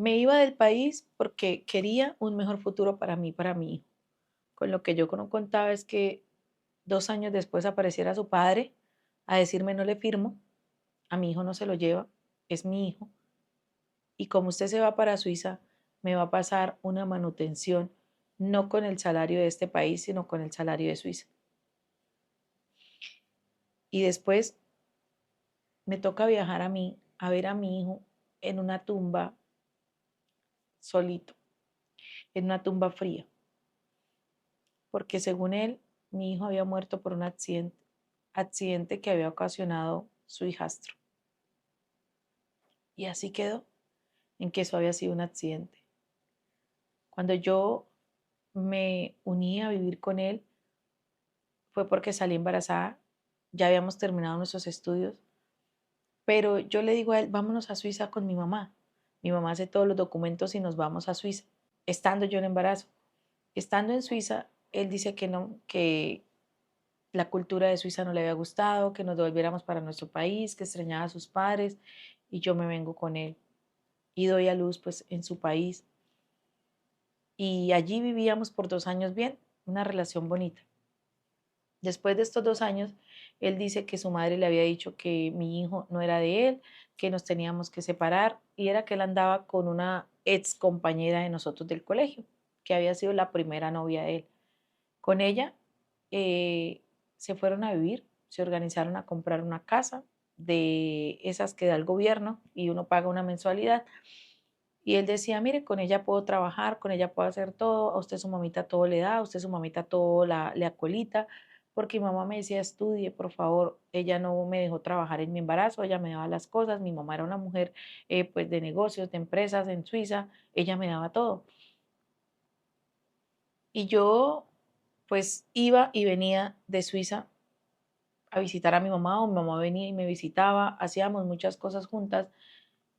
Me iba del país porque quería un mejor futuro para mí, para mi hijo. Con lo que yo no contaba es que 2 años después apareciera su padre a decirme no le firmo, a mi hijo no se lo lleva, es mi hijo. Y como usted se va para Suiza, me va a pasar una manutención, no con el salario de este país, sino con el salario de Suiza. Y después me toca viajar a mí, a ver a mi hijo en una tumba solito, en una tumba fría, porque según él, mi hijo había muerto por un accidente que había ocasionado su hijastro. Y así quedó, en que eso había sido un accidente. Cuando yo me uní a vivir con él, fue porque salí embarazada, ya habíamos terminado nuestros estudios, pero yo le digo a él, vámonos a Suiza con mi mamá. Mi mamá hace todos los documentos y nos vamos a Suiza, estando yo en embarazo. Estando en Suiza, él dice que no, que la cultura de Suiza no le había gustado, que nos devolviéramos para nuestro país, que extrañaba a sus padres y yo me vengo con él y doy a luz pues en su país. Y allí vivíamos por 2 años bien, una relación bonita. Después de estos 2 años, él dice que su madre le había dicho que mi hijo no era de él, que nos teníamos que separar y era que él andaba con una ex compañera de nosotros del colegio, que había sido la primera novia de él. Con ella eh, se fueron a vivir, se organizaron a comprar una casa de esas que da el gobierno y uno paga una mensualidad. Y él decía, mire, con ella puedo trabajar, con ella puedo hacer todo, a usted su mamita todo le da, a usted su mamita todo le acolita, porque mi mamá me decía, estudie, por favor, ella no me dejó trabajar en mi embarazo, ella me daba las cosas, mi mamá era una mujer pues de negocios, de empresas en Suiza, ella me daba todo. Y yo pues iba y venía de Suiza a visitar a mi mamá o mi mamá venía y me visitaba, hacíamos muchas cosas juntas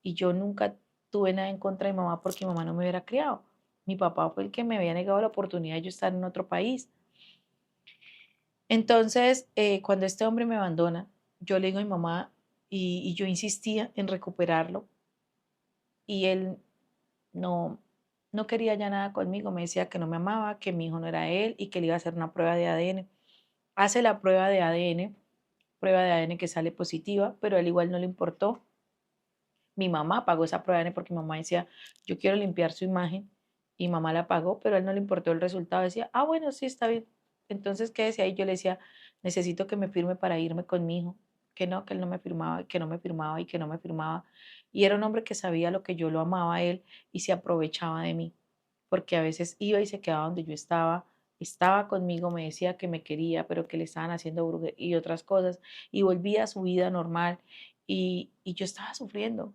y yo nunca tuve nada en contra de mi mamá porque mi mamá no me hubiera criado. Mi papá fue el que me había negado la oportunidad de yo estar en otro país. Entonces, cuando este hombre me abandona, yo le digo a mi mamá y yo insistía en recuperarlo y él no, no quería ya nada conmigo, me decía que no me amaba, que mi hijo no era él y que le iba a hacer una prueba de ADN. Hace la prueba de ADN que sale positiva, pero a él igual no le importó. Mi mamá pagó esa prueba de ADN porque mi mamá decía, yo quiero limpiar su imagen y mamá la pagó, pero a él no le importó el resultado. Decía, ah, bueno, sí, está bien. Entonces, ¿qué decía ahí? Yo le decía, necesito que me firme para irme con mi hijo. Que él no me firmaba, que no me firmaba y que no me firmaba. Y era un hombre que sabía lo que yo lo amaba a él y se aprovechaba de mí, porque a veces iba y se quedaba donde yo estaba conmigo, me decía que me quería, pero que le estaban haciendo brujería y otras cosas, y volvía a su vida normal y yo estaba sufriendo.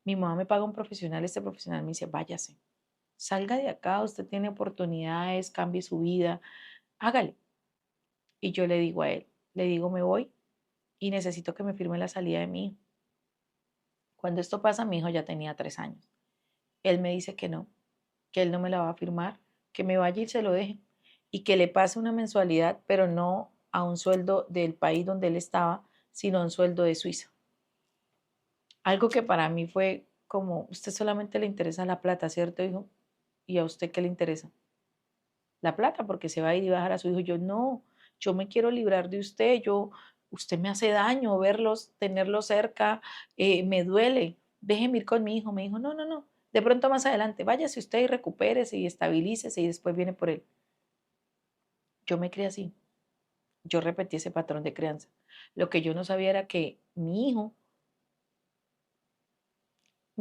Mi mamá me paga un profesional, este profesional me dice, váyase, salga de acá, usted tiene oportunidades, cambie su vida, hágale. Y yo le digo a él, le digo, me voy y necesito que me firme la salida de mi hijo. Cuando esto pasa, mi hijo ya tenía 3 años. Él me dice que él no me la va a firmar, que me vaya y se lo deje y que le pase una mensualidad, pero no a un sueldo del país donde él estaba, sino a un sueldo de Suiza. Algo que para mí fue como, usted solamente le interesa la plata, ¿cierto, hijo? ¿Y a usted qué le interesa? La plata, porque se va a ir y va a dejar a su hijo. Yo no, yo me quiero librar de usted, usted me hace daño verlos, tenerlos cerca, me duele, déjeme ir con mi hijo. Me dijo, no, no, no, de pronto más adelante, váyase usted y recupérese y estabilícese y después viene por él. Yo me crié así, yo repetí ese patrón de crianza. Lo que yo no sabía era que mi hijo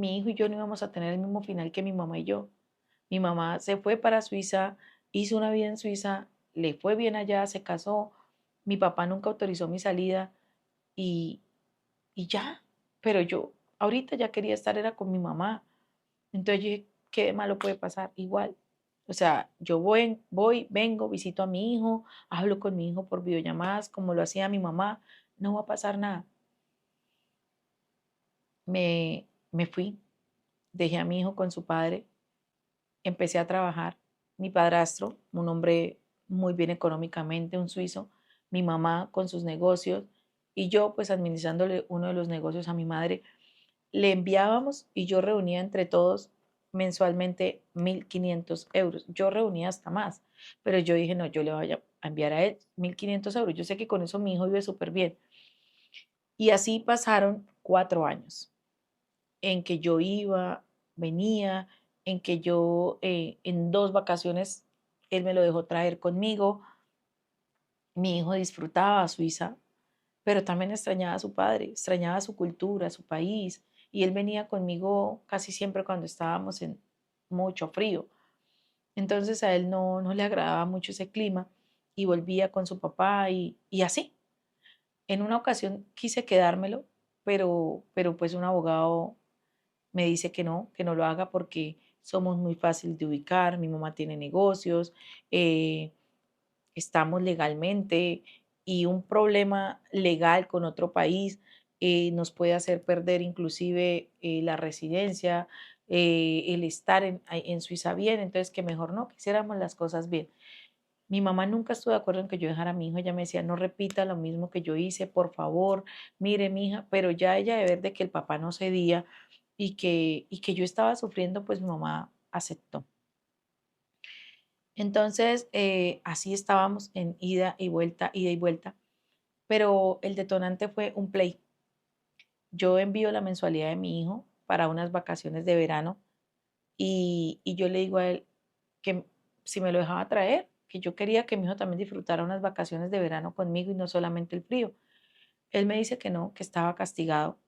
y yo no íbamos a tener el mismo final que mi mamá y yo. Mi mamá se fue para Suiza, hizo una vida en Suiza, le fue bien allá, se casó. Mi papá nunca autorizó mi salida y, y ya. Pero yo ahorita ya quería estar, era con mi mamá. Entonces yo dije, ¿qué de malo puede pasar? Igual. O sea, yo voy, vengo, visito a mi hijo, hablo con mi hijo por videollamadas, como lo hacía mi mamá, no va a pasar nada. Me fui, dejé a mi hijo con su padre, empecé a trabajar. Mi padrastro, un hombre muy bien económicamente, un suizo, mi mamá con sus negocios y yo pues administrándole uno de los negocios a mi madre, le enviábamos y yo reunía entre todos mensualmente 1.500 euros. Yo reunía hasta más, pero yo dije, no, yo le voy a enviar a él 1.500 euros. Yo sé que con eso mi hijo vive súper bien. Y así pasaron 4 años en que yo iba, venía, en que yo en 2 vacaciones, él me lo dejó traer conmigo. Mi hijo disfrutaba a Suiza, pero también extrañaba a su padre, extrañaba su cultura, su país, y él venía conmigo casi siempre cuando estábamos en mucho frío. Entonces a él no le agradaba mucho ese clima y volvía con su papá y así. En una ocasión quise quedármelo, pero pues un abogado me dice que no lo haga porque somos muy fácil de ubicar, mi mamá tiene negocios, eh, estamos legalmente y un problema legal con otro país nos puede hacer perder inclusive la residencia, el estar en Suiza bien, entonces que mejor no, que hiciéramos las cosas bien. Mi mamá nunca estuvo de acuerdo en que yo dejara a mi hijo, ella me decía, no repita lo mismo que yo hice, por favor, mire mi hija, pero ya ella de ver de que el papá no cedía y que yo estaba sufriendo, pues mi mamá aceptó. Entonces, así estábamos en ida y vuelta, pero el detonante fue un play. Yo envío la mensualidad de mi hijo para unas vacaciones de verano y yo le digo a él que si me lo dejaba traer, que yo quería que mi hijo también disfrutara unas vacaciones de verano conmigo y no solamente el frío. Él me dice que no, que estaba castigado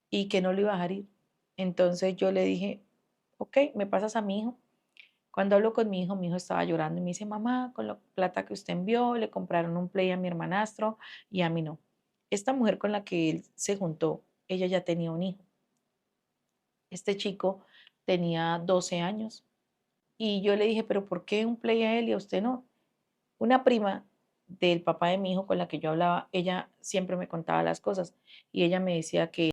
y que no lo iba a dejar ir. Entonces yo le dije, ok, me pasas a mi hijo. Cuando hablo con mi hijo estaba llorando y me dice, mamá, con la plata que usted envió, le compraron un play a mi hermanastro y a mí no. Esta mujer con la que él se juntó, ella ya tenía un hijo. Este chico tenía 12 años y yo le dije, pero ¿por qué un play a él y a usted no? Una prima del papá de mi hijo con la que yo hablaba, ella siempre me contaba las cosas y ella me decía que